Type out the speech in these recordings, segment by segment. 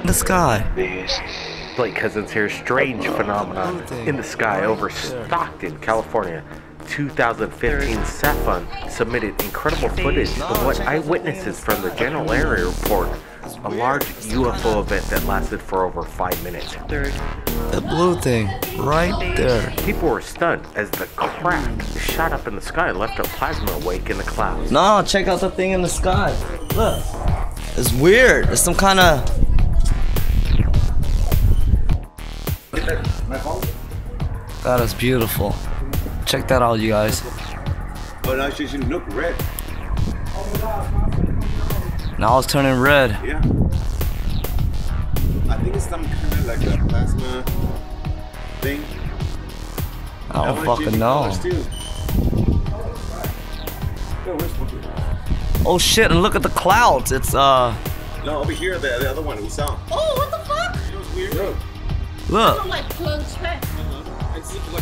in the sky? Blake Cousins here. Strange phenomenon in the sky over Stockton, California. 2015 SAFUN submitted incredible footage of what eyewitnesses from the general area report a large UFO event that lasted for over 5 minutes. The blue thing, right there. People were stunned as the craft shot up in the sky and left a plasma wake in the clouds. No, check out the thing in the sky. Look, it's weird. It's some kind of... That is beautiful. Check that out, you guys. Oh, now she's in look red. Now it's turning red. Yeah. I think it's some kind of like a plasma thing. I don't fucking know. Oh shit, and look at the clouds. It's No, over here, the other one we saw. Oh, what the fuck? It was weird. Look.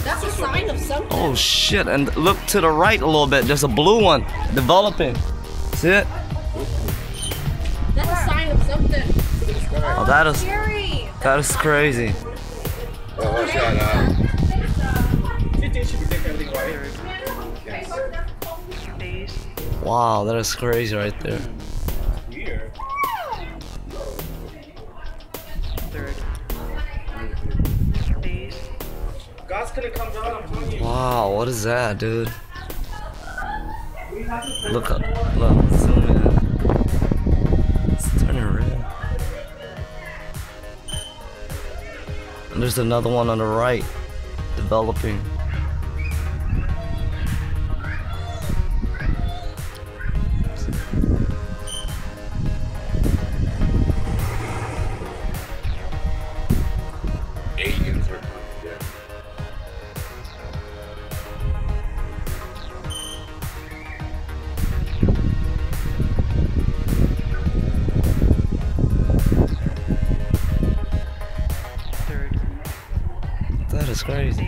That's a sign of something. Oh shit, and look to the right a little bit. There's a blue one developing. See it? That's a sign of something. Oh, that is Scary. that is crazy. Oh, what's that? Wow, that is crazy right there. Weird. God's gonna come down, I'm telling you. Wow, what is that, dude? Look up, look, zoom in. It's turning red. And there's another one on the right, developing. Aliens are coming, yeah. That is crazy.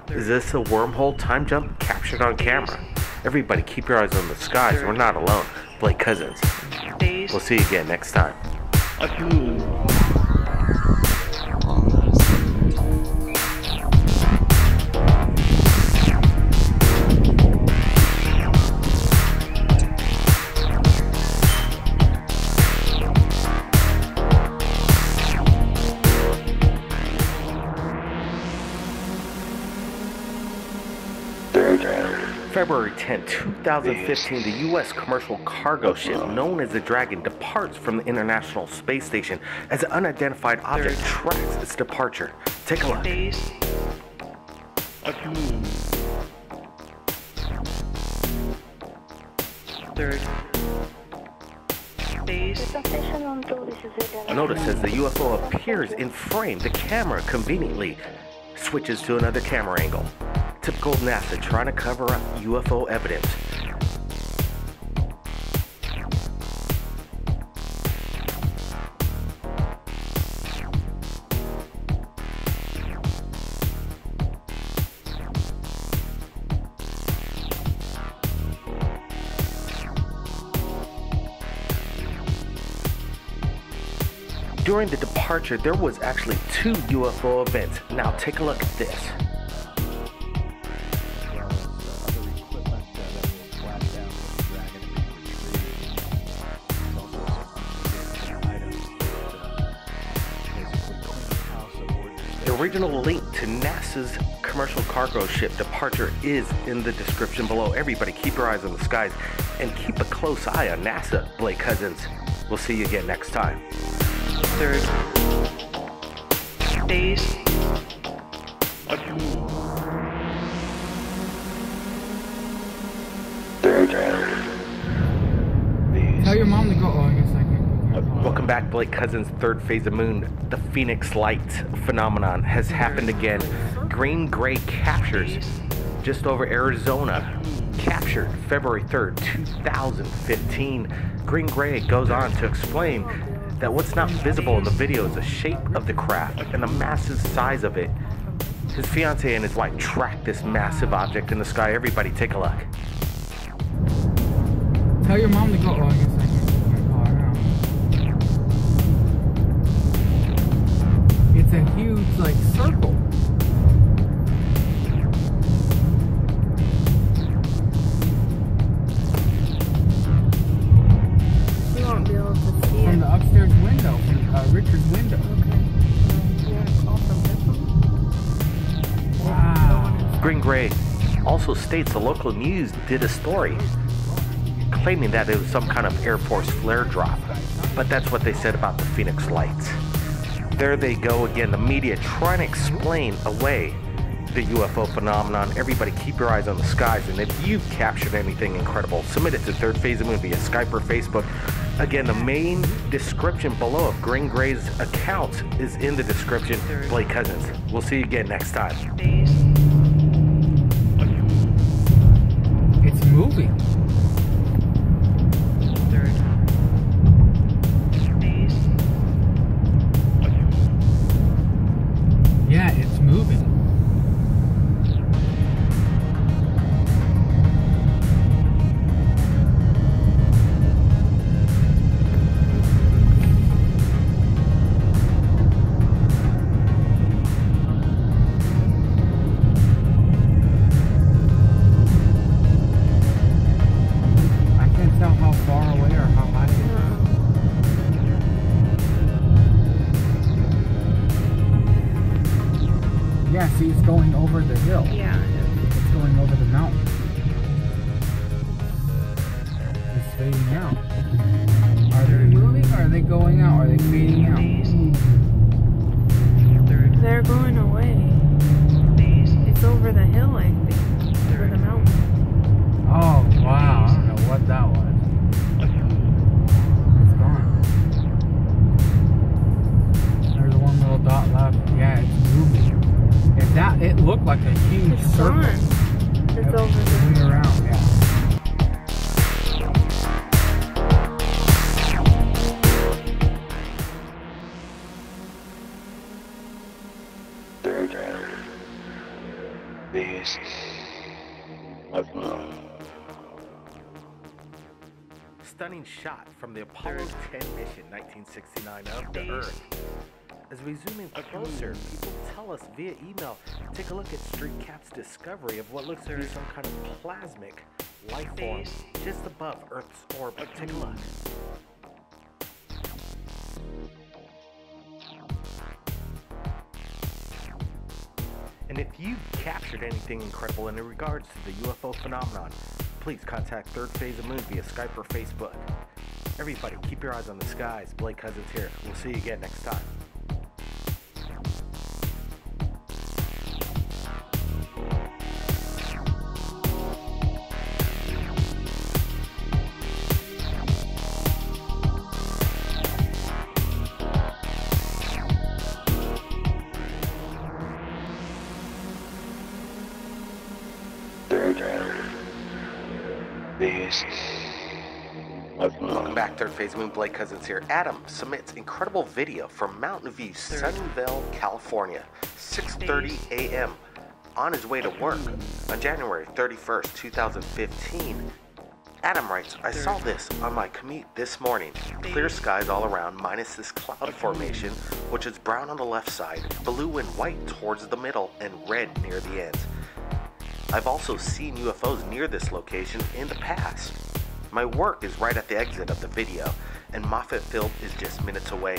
Is this a wormhole time jump captured on camera? Everybody keep your eyes on the skies. We're not alone. Blake Cousins. We'll see you again next time. February 10, 2015, the U.S. commercial cargo ship known as the Dragon departs from the International Space Station as an unidentified object tracks its departure. Take a look. Notice as the UFO appears in frame, the camera conveniently switches to another camera angle. Typical NASA trying to cover up UFO evidence. During the departure, there was actually 2 UFO events. Now take a look at this. The original link to NASA's commercial cargo ship departure is in the description below. Everybody keep your eyes on the skies and keep a close eye on NASA, Blake Cousins. We'll see you again next time. Tell your mom to go. Oh, I guess I can. Welcome back, Blake Cousins' third phase of moon. The Phoenix Light phenomenon has happened again. Green-gray captures just over Arizona. Captured February 3rd, 2015. Green-gray goes on to explain that what's not visible in the video is the shape of the craft and the massive size of it. His fiancée and his wife tracked this massive object in the sky. Everybody take a look. Tell your mom to go. Oh, I guess I can. Richard's window. Wow. Green Gray also states the local news did a story claiming that it was some kind of Air Force flare drop, but that's what they said about the Phoenix Lights. There they go again, the media trying to explain away the UFO phenomenon. Everybody keep your eyes on the skies, and if you've captured anything incredible, submit it to Third Phase of Moon via Skype or Facebook. Again, the main description below of Green Gray's account is in the description. Blake Cousins. We'll see you again next time. It's moving. Yeah, it's moving. I can't tell how far away or how high it is. Yeah, see, it's going over the hill. Yeah. It's going over the mountain. It's fading out. Are they moving or are they going out? Are they fading out? They're going away. It's over the hill, I think. Over the mountain. Oh, wow. I don't know what that was. It's gone. There's one little dot left. Yeah, it's moving. It looked like a huge It's circle. gone. It's Yep, over it's there. moving around, yeah. Stunning shot from the Apollo 10 mission 1969 of the Earth. As we zoom in closer, people tell us via email, take a look at Street Cap's discovery of what looks to be some kind of plasmic life form just above Earth's orbit. Take a look. And if you've captured anything incredible in regards to the UFO phenomenon, please contact Third Phase of Moon via Skype or Facebook. Everybody, keep your eyes on the skies. Blake Cousins here. We'll see you again next time. Welcome back, Third Phase Moon. Blake Cousins here. Adam submits incredible video from Mountain View, Sunnyvale, California, 6:30 a.m. on his way to work on January 31st, 2015. Adam writes, I saw this on my commute this morning. Clear skies all around, minus this cloud formation, which is brown on the left side, blue and white towards the middle, and red near the ends. I've also seen UFOs near this location in the past. My work is right at the exit of the video, and Moffett Field is just minutes away.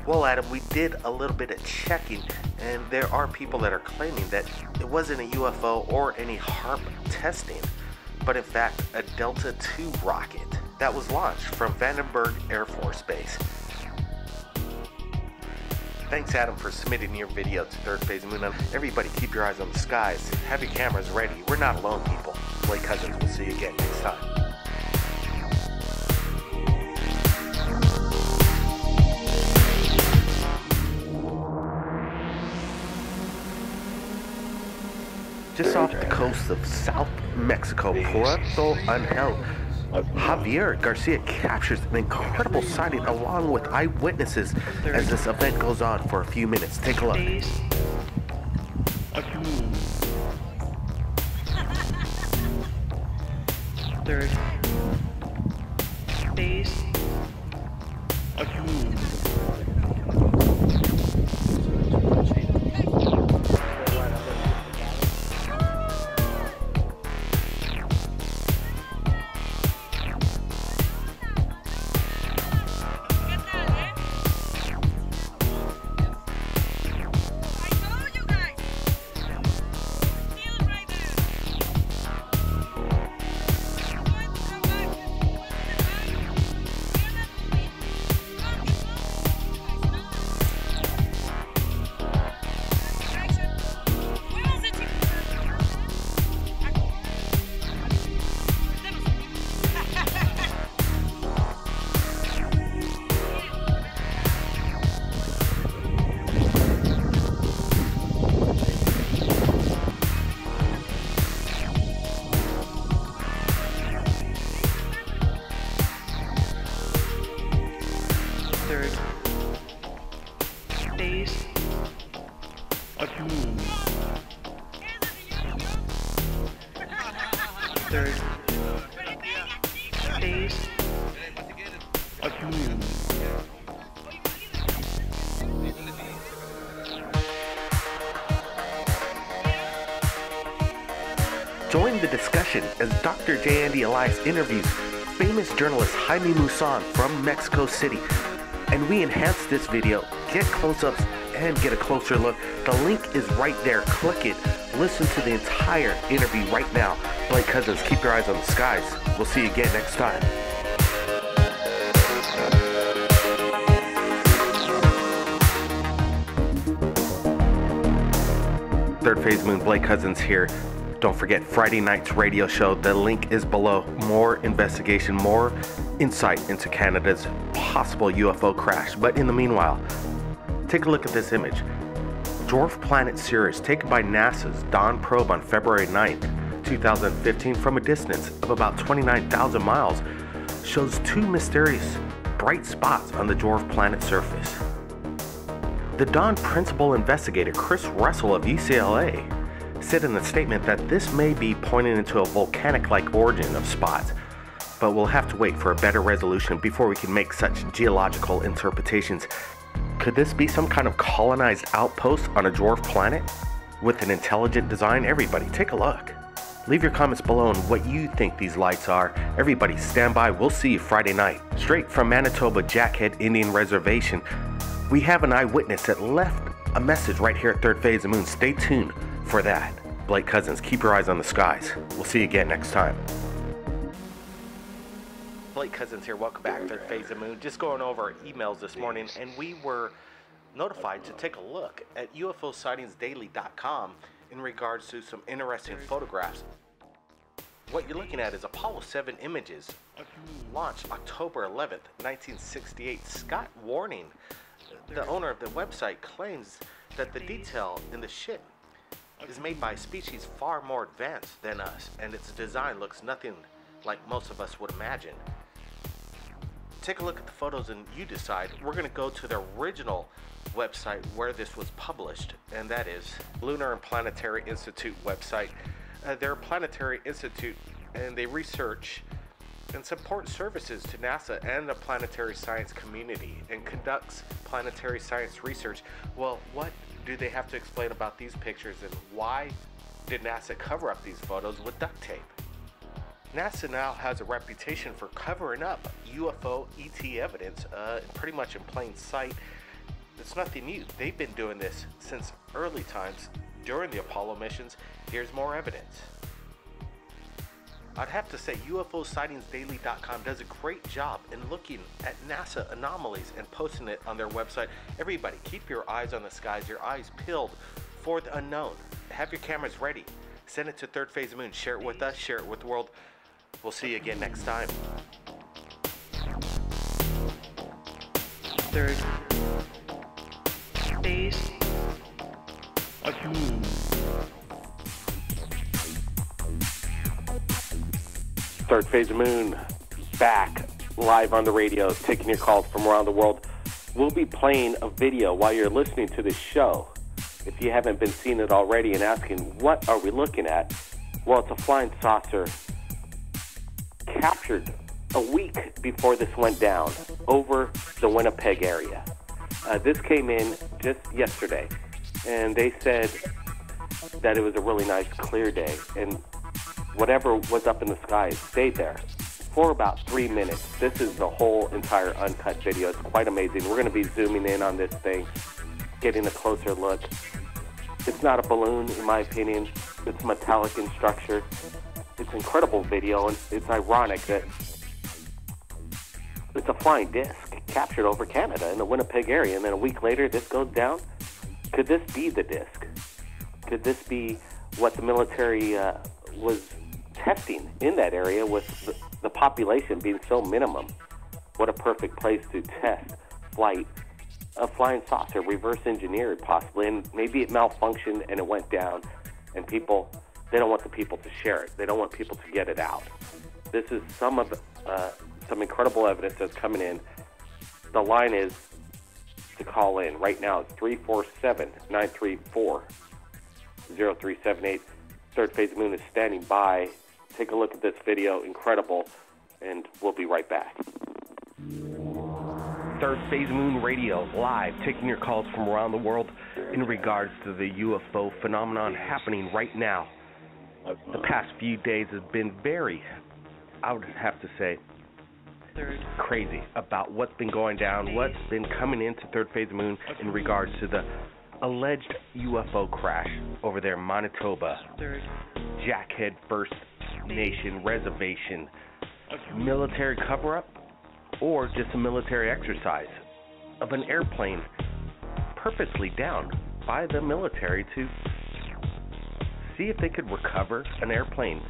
Well, Adam, we did a little bit of checking, and there are people that are claiming that it wasn't a UFO or any HARP testing, but in fact a Delta II rocket that was launched from Vandenberg Air Force Base. Thanks, Adam, for submitting your video to Third Phase of Moon. Everybody, keep your eyes on the skies. Have your cameras ready. We're not alone, people. Blake Cousins. We'll see you again next time. Just off the coast of South Mexico, Puerto Angel, Javier Garcia captures an incredible sighting along with eyewitnesses as this event goes on for a few minutes. Take a look. Third phase of moon. third phase of the moon. Join the discussion as Dr. J. Andy Elias interviews famous journalist Jaime Maussan from Mexico City. And we enhance this video, get close-ups, and get a closer look. The link is right there. Click it. Listen to the entire interview right now. Blake Cousins, keep your eyes on the skies. We'll see you again next time. Third Phase Moon, Blake Cousins here. Don't forget Friday night's radio show. The link is below. More investigation, more insight into Canada's possible UFO crash. But in the meanwhile, take a look at this image. Dwarf planet Sirius, taken by NASA's Dawn probe on February 9th, 2015, from a distance of about 29,000 miles, shows two mysterious bright spots on the dwarf planet surface. The Dawn principal investigator, Chris Russell of UCLA, said in a statement that this may be pointing into a volcanic-like origin of spots, but we'll have to wait for a better resolution before we can make such geological interpretations. Could this be some kind of colonized outpost on a dwarf planet with an intelligent design? Everybody, take a look. Leave your comments below on what you think these lights are. Everybody, stand by. We'll see you Friday night. Straight from Manitoba Jackhead Indian Reservation, we have an eyewitness that left a message right here at Third Phase of the Moon. Stay tuned for that. Blake Cousins, keep your eyes on the skies. We'll see you again next time. Blake Cousins here. Welcome back to Third Phase of the Moon. Just going over emails this morning, and we were notified to take a look at UFOsightsdaily.com in regards to some interesting photographs. What you're looking at is Apollo 7 images, launched October 11th, 1968. Scott Warning, the owner of the website, claims that the detail in the ship is made by a species far more advanced than us, and its design looks nothing like most of us would imagine. Take a look at the photos and you decide. We're going to go to the original website where this was published, and that is Lunar and Planetary Institute website. They're a planetary institute, and they research and support services to NASA and the planetary science community, and conducts planetary science research. Well, what do they have to explain about these pictures, and why did NASA cover up these photos with duct tape? NASA now has a reputation for covering up UFO ET evidence pretty much in plain sight. It's nothing new. They've been doing this since early times during the Apollo missions. Here's more evidence. I'd have to say UFOsightsdaily.com does a great job in looking at NASA anomalies and posting it on their website. Everybody, keep your eyes on the skies, your eyes peeled for the unknown. Have your cameras ready. Send it to Third Phase of the Moon. Share it with us, share it with the world. We'll see you again next time. Third phase of the moon. Third Phase of the Moon, back live on the radio, taking your calls from around the world. We'll be playing a video while you're listening to this show. If you haven't been seeing it already and asking, what are we looking at? Well, it's a flying saucer captured a week before this went down over the Winnipeg area. This came in just yesterday, and they said that it was a really nice clear day, and whatever was up in the sky stayed there for about 3 minutes. This is the whole entire uncut video. It's quite amazing. We're going to be zooming in on this thing, getting a closer look. It's not a balloon, in my opinion. It's metallic in structure. It's an incredible video, and it's ironic that it's a flying disc captured over Canada in the Winnipeg area, and then a week later this goes down. Could this be the disc? Could this be what the military was testing in that area, with the population being so minimum? What a perfect place to test flight. A flying saucer, reverse engineered possibly, and maybe it malfunctioned and it went down, and people, they don't want the people to share it. They don't want people to get it out. This is some incredible evidence that's coming in. The line is to call in right now. It's 347-934-0378. Third Phase of the Moon is standing by take a look at this video. Incredible. And we'll be right back. Third Phase Moon Radio, live, taking your calls from around the world in regards to the UFO phenomenon happening right now. The past few days have been very, I would have to say, crazy about what's been going down, what's been coming into Third Phase Moon in regards to the alleged UFO crash over there in Manitoba, Jackhead First Nation Reservation, military cover-up, or just a military exercise of an airplane purposely downed by the military to see if they could recover an airplane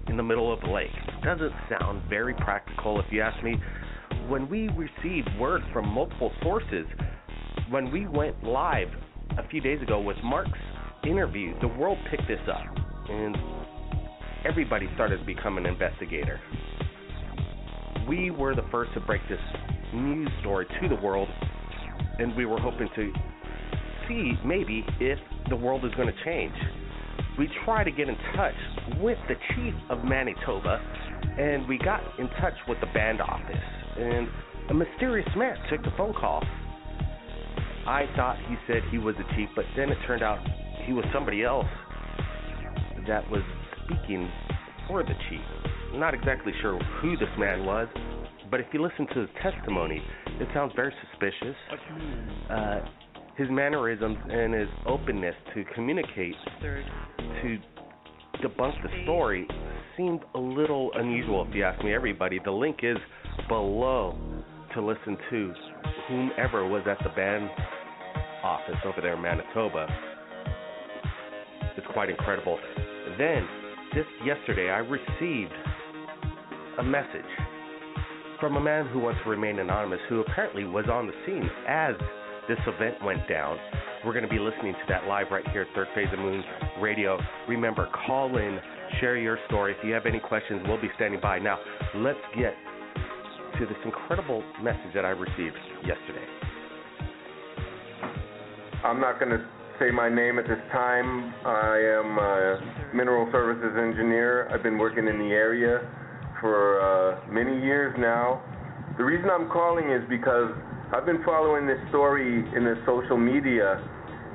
in the middle of the lake. Doesn't sound very practical if you ask me. When we received word from multiple sources, when we went live a few days ago with Mark's interview, the world picked this up and everybody started to become an investigator. We were the first to break this news story to the world, and we were hoping to see maybe if the world is going to change. We tried to get in touch with the chief of Manitoba, and we got in touch with the band office, and a mysterious man took the phone call. I thought he said he was the chief, but then it turned out he was somebody else that was speaking for the chief. Not exactly sure who this man was, but if you listen to his testimony, it sounds very suspicious. His mannerisms and his openness to communicate, to debunk the story, seemed a little unusual if you ask me. Everybody, the link is below to listen to whomever was at the band office over there in Manitoba. It's quite incredible. Then, just yesterday, I received a message from a man who wants to remain anonymous, who apparently was on the scene as this event went down. We're going to be listening to that live right here at Third Phase of Moon Radio. Remember, call in, share your story. If you have any questions, we'll be standing by. Now, let's get to this incredible message that I received yesterday. I'm not going to say my name at this time. I am a mineral services engineer. I've been working in the area for many years now. The reason I'm calling is because I've been following this story in the social media,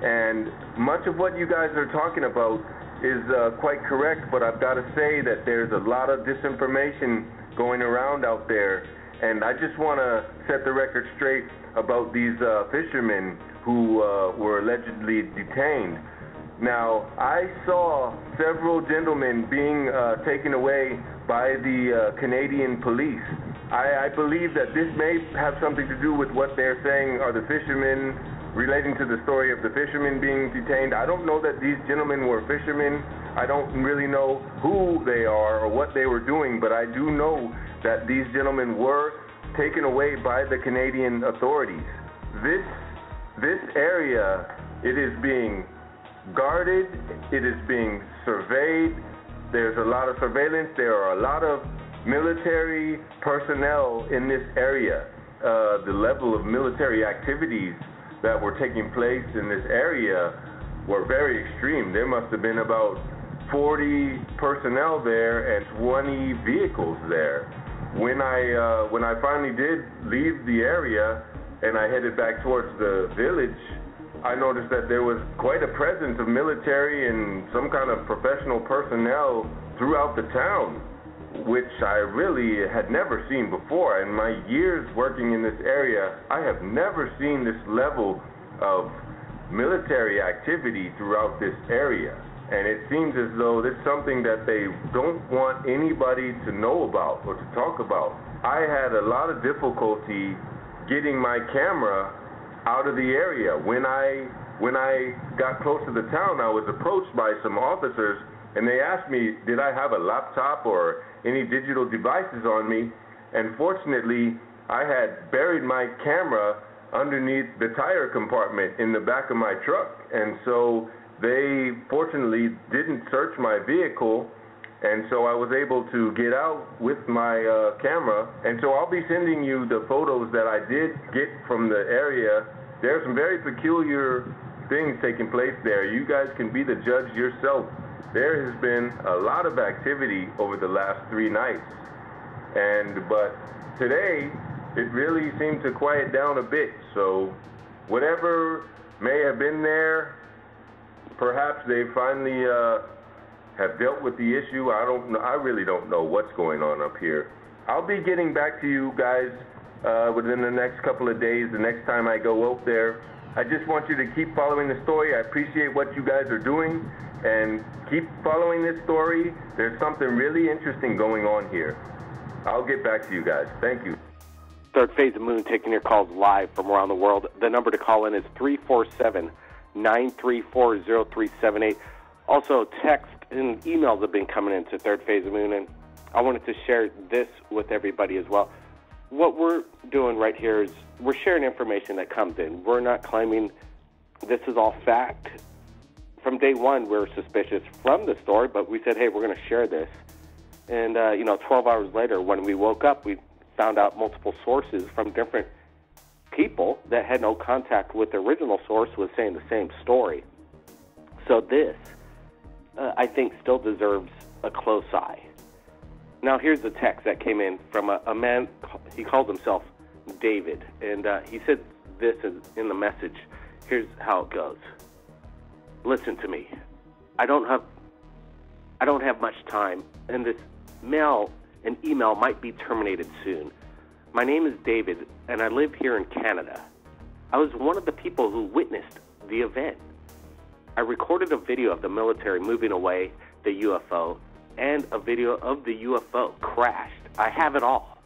and much of what you guys are talking about is quite correct, but I've got to say that there's a lot of disinformation going around out there, and I just want to set the record straight about these fishermen who were allegedly detained. Now, I saw several gentlemen being taken away by the Canadian police. I believe that this may have something to do with what they're saying are the fishermen, relating to the story of the fishermen being detained. I don't know that these gentlemen were fishermen. I don't really know who they are or what they were doing, but I do know that these gentlemen were taken away by the Canadian authorities. This area, it is being guarded, it is being surveyed, there's a lot of surveillance, there are a lot of military personnel in this area. The level of military activities that were taking place in this area were very extreme. There must have been about 40 personnel there and 20 vehicles there. When I finally did leave the area and I headed back towards the village, I noticed that there was quite a presence of military and some kind of professional personnel throughout the town, which I really had never seen before. In my years working in this area, I have never seen this level of military activity throughout this area. And it seems as though this is something that they don't want anybody to know about or to talk about. I had a lot of difficulty getting my camera out of the area. When I got close to the town, I was approached by some officers, and they asked me, did I have a laptop or any digital devices on me? And fortunately, I had buried my camera underneath the tire compartment in the back of my truck, and so they fortunately didn't search my vehicle, and so I was able to get out with my camera. And so I'll be sending you the photos that I did get from the area. There are some very peculiar things taking place there. You guys can be the judge yourself there has been a lot of activity over the last 3 nights. But today, it really seemed to quiet down a bit. So whatever may have been there, perhaps they finally have dealt with the issue. I don't know. I really don't know what's going on up here. I'll be getting back to you guys within the next couple of days, the next time I go out there. I just want you to keep following the story. I appreciate what you guys are doing, and keep following this story. There's something really interesting going on here. I'll get back to you guys. Thank you. Third Phase of Moon, taking your calls live from around the world. The number to call in is 347-934-0378. Also, text and emails have been coming in to Third Phase of Moon, and I wanted to share this with everybody as well. What we're doing right here is we're sharing information that comes in. We're not claiming this is all fact. From day one, we were suspicious from the story, but we said, hey, we're going to share this. And, 12 hours later, when we woke up, we found out multiple sources from different people that had no contact with the original source was saying the same story. So this, I think, still deserves a close eye. Now, here's the text that came in from a man. He called himself David, and he said this in the message. Here's how it goes. Listen to me. I don't have much time, and this mail and email might be terminated soon. My name is David, and I live here in Canada. I was one of the people who witnessed the event. I recorded a video of the military moving away the UFO and a video of the UFO crashed. I have it all.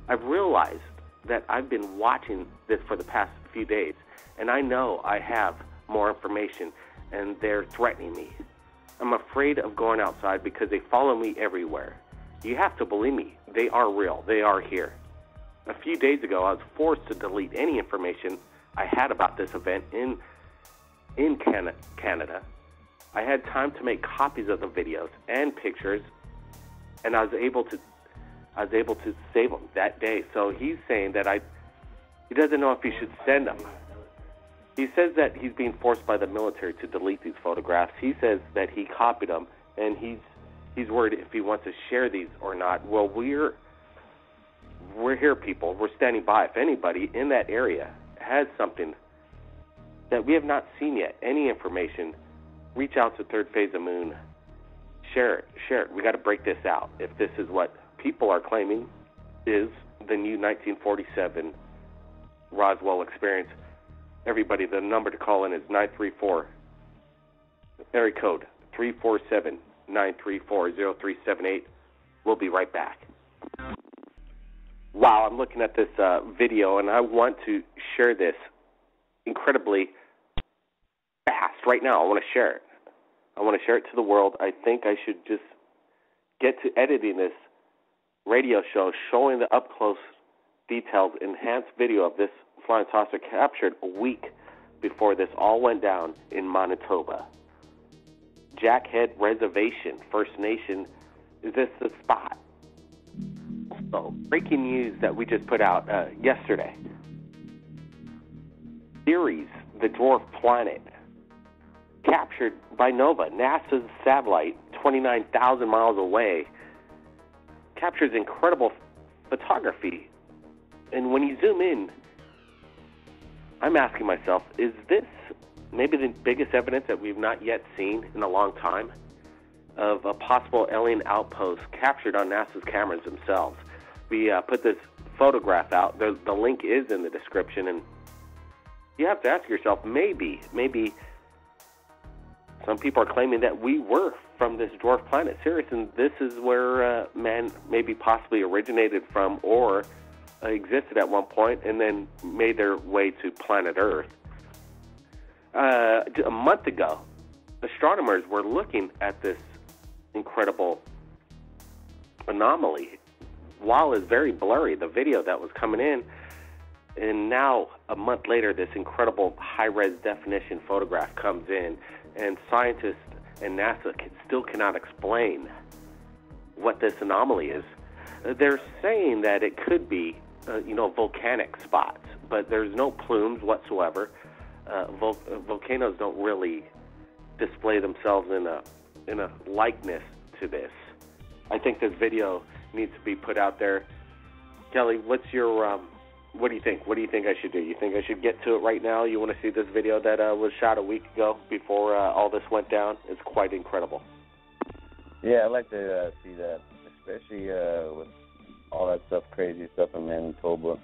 I've realized that I've been watching this for the past few days, and I know I have more information, and they're threatening me. I'm afraid of going outside because they follow me everywhere. You have to believe me. They are real. They are here. A few days ago, I was forced to delete any information I had about this event in Canada. I had time to make copies of the videos and pictures, and I was able to save them that day. So he's saying that he doesn't know if he should send them. He says that he's being forced by the military to delete these photographs. He says that he copied them, and he's worried if he wants to share these or not. Well, we're here, people. We're standing by. If anybody in that area has something that we have not seen yet, any information, reach out to Third Phase of Moon. Share it. We got to break this out. If this is what people are claiming is the new 1947 Roswell experience, everybody, the number to call in is 934, area code 347-934-0378. We'll be right back. Wow, I'm looking at this video, and I want to share this incredibly fast right now. I want to share it. I want to share it to the world. I think I should just get to editing this radio show, showing the up-close, detailed, enhanced video of this flying saucer captured a week before this all went down in Manitoba. Jackhead Reservation, First Nation, is this the spot? So, breaking news that we just put out yesterday. Ceres, the dwarf planet, captured by NOVA, NASA's satellite, 29,000 miles away, captures incredible photography. And when you zoom in, I'm asking myself, is this maybe the biggest evidence that we've not yet seen in a long time of a possible alien outpost captured on NASA's cameras themselves? We put this photograph out. The link is in the description, and you have to ask yourself, maybe some people are claiming that we were from this dwarf planet Ceres, and this is where man maybe possibly originated from or existed at one point and then made their way to planet Earth. A month ago, astronomers were looking at this incredible anomaly. While it's very blurry, the video that was coming in, and now a month later, this incredible high-res definition photograph comes in, and scientists and NASA still cannot explain what this anomaly is. They're saying that it could be, volcanic spots, but there's no plumes whatsoever. Volcanoes don't really display themselves in in a likeness to this. I think this video needs to be put out there. Kelly, what's your what do you think? What do you think I should do? You think I should get to it right now? You want to see this video that was shot a week ago before all this went down? It's quite incredible. Yeah, I'd like to see that, especially with all that stuff, crazy stuff in Manitoba.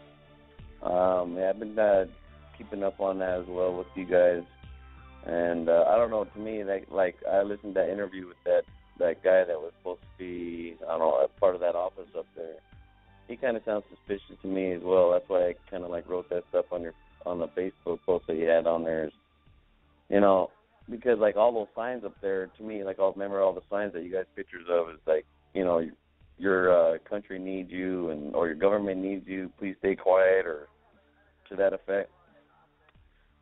Yeah, I've been keeping up on that as well with you guys. And I don't know, to me, like I listened to that interview with that guy that was supposed to be, I don't know, a part of that office up there. He kind of sounds suspicious to me as well. That's why I kind of like wrote that stuff on the Facebook post that you had on there. Is, you know, because like all those signs up there, to me, like I'll remember all the signs that you guys pictures of. It's like, you know, your country needs you, and or your government needs you. Please stay quiet, or to that effect.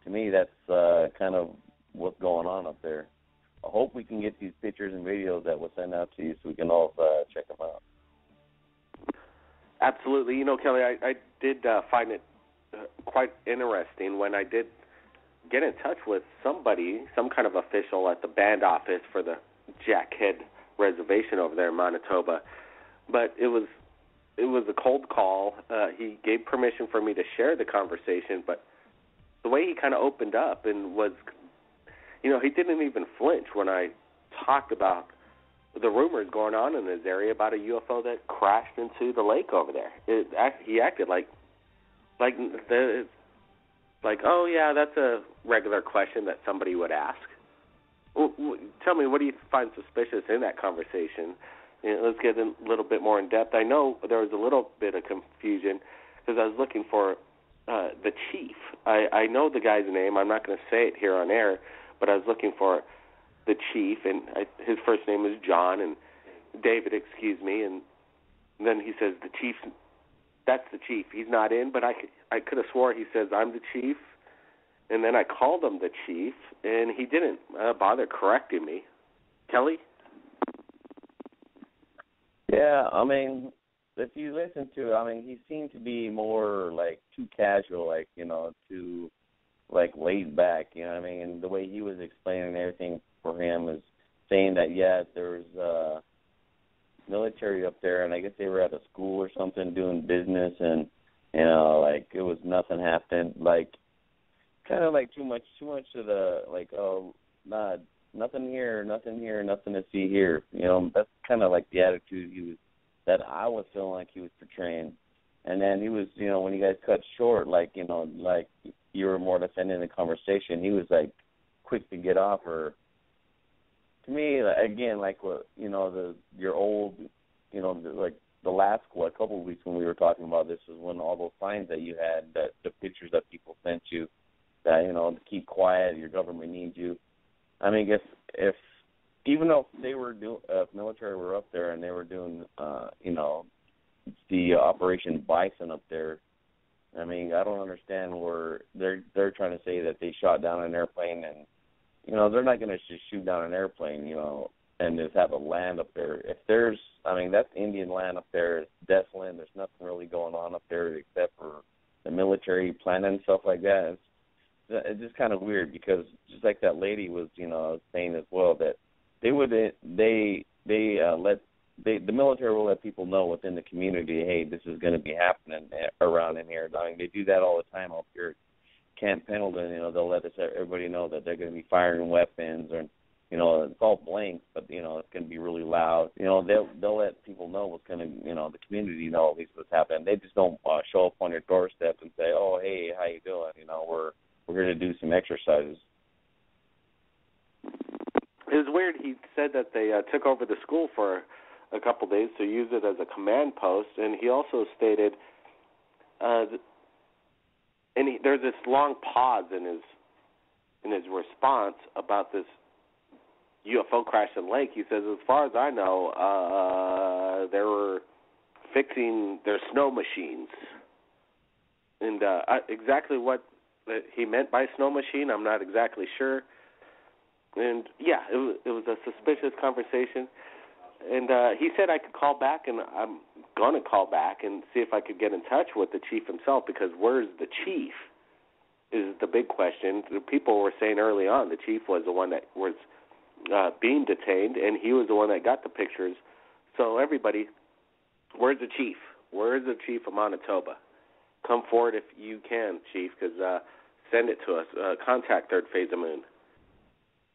To me, that's kind of what's going on up there. I hope we can get these pictures and videos that we'll send out to you so we can all check them out. Absolutely. You know, Kelly, I did find it quite interesting when I did get in touch with somebody, some kind of official at the band office for the Jackhead Reservation over there in Manitoba. But it was a cold call. He gave permission for me to share the conversation, but the way he kind of opened up and was, you know, he didn't even flinch when I talked about the rumors going on in this area about a UFO that crashed into the lake over there. He acted like, oh yeah, that's a regular question that somebody would ask. Well, tell me, what do you find suspicious in that conversation? You know, let's get a little bit more in depth. I know there was a little bit of confusion because I was looking for the chief. I know the guy's name. I'm not going to say it here on air, but I was looking for the chief, and his first name is John, and David, excuse me, and then he says the chief, that's the chief. He's not in, but I could have swore he says I'm the chief, and then I called him the chief, and he didn't bother correcting me. Kelly? Yeah, I mean, if you listen to it, I mean, he seemed to be more, like, too casual, like, you know, too, like, laid back, you know what I mean? And the way he was explaining everything for him is saying that, yeah, there's military up there, and I guess they were at a school or something doing business, and, you know, like, it was nothing happened, like, kind of like too much of the, like, oh, nothing here, nothing to see here, you know? That's kind of like the attitude that I was feeling like he was portraying. And then he was, you know, when you guys cut short, like, you know, like you were more or less ending the conversation, he was, like, quick to get off. Or to me, again, like, what, you know, your old, you know, like the last, couple of weeks when we were talking about this was when all those signs that you had, that the pictures that people sent you, that, you know, to keep quiet, your government needs you. I mean, if even though they were if military were up there and they were doing, you know, the Operation Bison up there, I mean, I don't understand where they're trying to say that they shot down an airplane, and, you know, they're not going to just shoot down an airplane, you know, and just have a land up there. If there's, I mean, that's Indian land up there. It's desolate. There's nothing really going on up there except for the military planning and stuff like that. It's just kind of weird because just like that lady was, you know, saying as well, that the military will let people know within the community, hey, this is going to be happening around in here. I mean, they do that all the time up here at Camp Pendleton. You know, they'll let everybody know that they're going to be firing weapons, or, you know, it's all blanks, but, you know, it's going to be really loud. You know, they'll let people know what's going to, you know, the community know at least what's happening. They just don't show up on your doorstep and say, oh, hey, how you doing? You know, we're going to do some exercises. It was weird. He said that they took over the school for a couple of days to use it as a command post, and he also stated, there's this long pause in his response about this UFO crash in the lake. He says, as far as I know, they were fixing their snow machines, and exactly what he meant by snow machine, I'm not exactly sure. And, yeah, it was a suspicious conversation. And he said I could call back, and I'm going to call back and see if I could get in touch with the chief himself, because where's the chief is the big question. The people were saying early on the chief was the one that was being detained, and he was the one that got the pictures. So everybody, where's the chief? Where's the chief of Manitoba? Come forward if you can, chief, because send it to us. Contact Third Phase of Moon.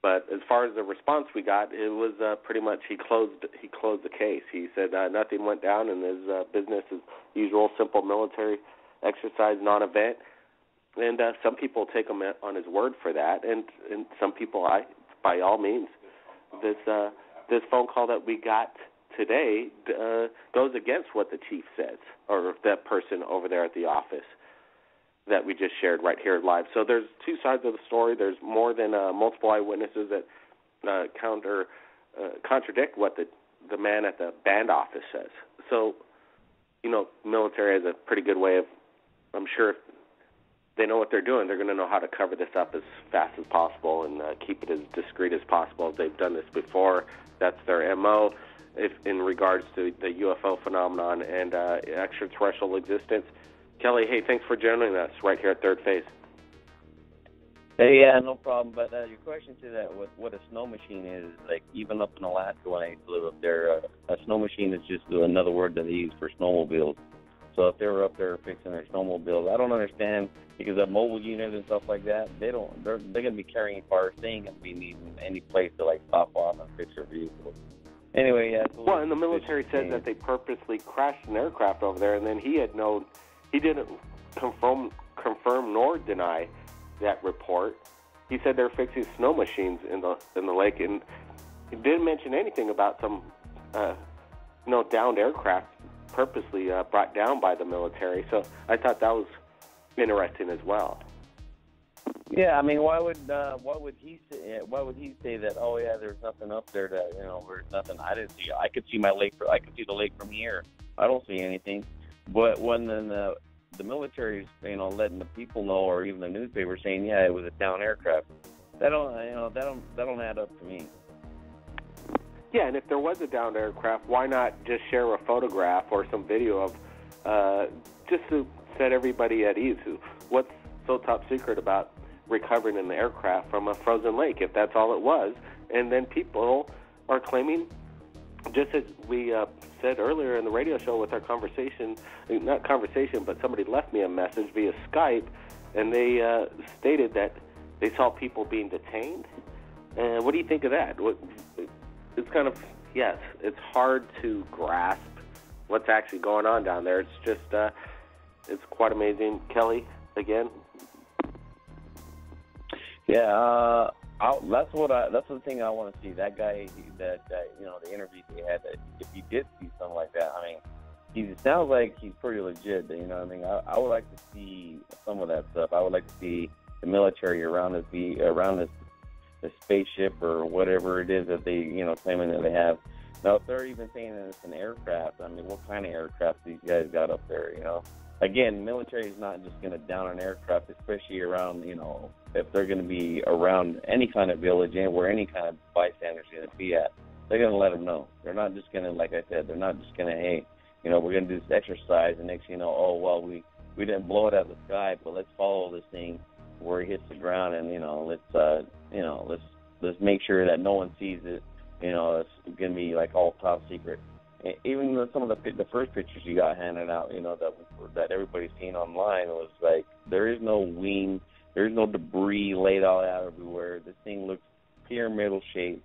But as far as the response we got, it was pretty much he closed the case. He said nothing went down, and his business as usual, simple military exercise, non-event. And some people take him on his word for that, and some people, by all means, this phone call that we got today goes against what the chief says, or that person over there at the office that we just shared right here live. So there's two sides of the story. There's more than multiple eyewitnesses that contradict what the man at the band office says. So, military has a pretty good way of, I'm sure if they know what they're doing, they're going to know how to cover this up as fast as possible and keep it as discreet as possible. They've done this before. That's their MO. If in regards to the UFO phenomenon and extraterrestrial existence. Kelly, hey, thanks for joining us right here at Third Phase. Hey, yeah, no problem. But your question to that, what a snow machine is, like even up in Alaska when I used to live up there, a snow machine is just another word that they use for snowmobiles. So if they were up there fixing their snowmobiles, I don't understand, because of mobile units and stuff like that, they're going to be carrying parts. They ain't going to be needing any place to stop off and fix their vehicles. Anyway, yeah. Well, and the military said that they purposely crashed an aircraft over there, and then he didn't confirm nor deny that report. He said they're fixing snow machines in the lake, and he didn't mention anything about some downed aircraft purposely brought down by the military. So I thought that was interesting as well. Yeah, I mean, why would he say that? Oh yeah, there's nothing up there that there's nothing. I didn't see. I could see my lake. I could see the lake from here. I don't see anything. But when the military's letting the people know, or even the newspaper saying, yeah, it was a down aircraft, that don't add up to me. Yeah, and if there was a downed aircraft, why not just share a photograph or some video of just to set everybody at ease? What's so top secret about recovering an aircraft from a frozen lake, if that's all it was? And then people are claiming, just as we said earlier in the radio show with our conversation, not conversation, but somebody left me a message via Skype, and they stated that they saw people being detained. And what do you think of that? It's kind of, yes, it's hard to grasp what's actually going on down there. It's just, it's quite amazing. Kelly, again? Yeah, that's the thing I want to see. That guy, the interview they had, that if he did see something like that, I mean, it sounds like he's pretty legit. I mean, I would like to see some of that stuff. I would like to see the military around the spaceship or whatever it is that they, claiming that they have. Now, if they're even saying that it's an aircraft, I mean, what kind of aircraft these guys got up there, Again, the military is not just going to down an aircraft, especially around, if they're going to be around any kind of village and where any kind of bystander's going to be at, they're going to let them know. They're not just going to, like I said, they're not just going to, hey, we're going to do this exercise, and next thing you know, oh, well, we didn't blow it out of the sky, but let's follow this thing where it hits the ground, and, let's make sure that no one sees it. It's going to be like all top secret. Even some of the first pictures you got handed out, that everybody's seen online, was like there is no wing, there's no debris laid all out everywhere. This thing looks pyramidal shaped.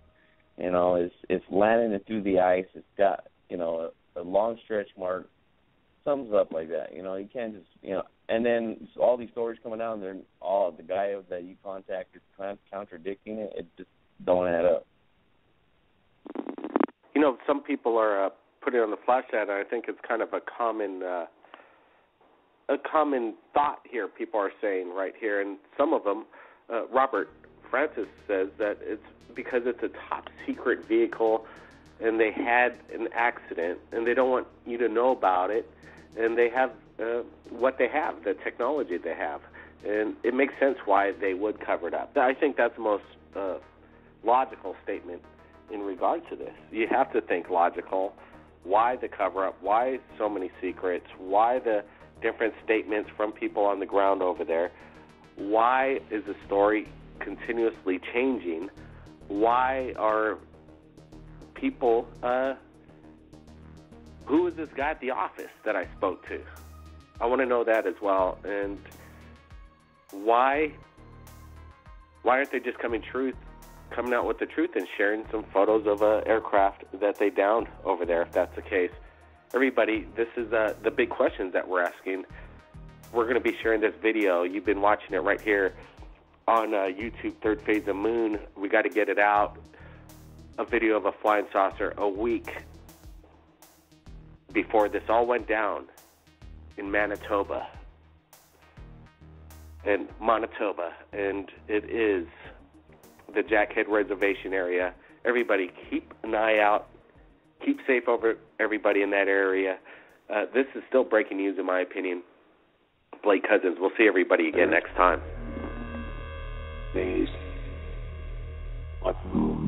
It's landing through the ice. It's got a long stretch mark. Sums up like that. You can't just And then all these stories coming out, and then all the guy that you contacted contradicting it. It just don't add up. Some people are putting on the flash ad, and I think it's kind of a common thought here. People are saying right here, and some of them, Robert Francis says that it's because it's a top secret vehicle, and they had an accident, and they don't want you to know about it, and they have what they have, the technology they have, and it makes sense why they would cover it up. I think that's the most logical statement in regard to this. You have to think logical. Why the cover-up? Why so many secrets? Why the different statements from people on the ground over there? Why is the story continuously changing why are people, who is this guy at the office that I spoke to? I want to know that as well. And why aren't they just coming out with the truth and sharing some photos of an aircraft that they downed over there, if that's the case? Everybody, this is the big questions that we're asking. We're going to be sharing this video. You've been watching it right here on YouTube, Third Phase of Moon. We got to get it out. A video of a flying saucer a week before this all went down in Manitoba. And it is the Jackhead Reservation area. Everybody, keep an eye out. Keep safe over everybody in that area. This is still breaking news, in my opinion. Blake Cousins. We'll see everybody again next time. Phase of Moon.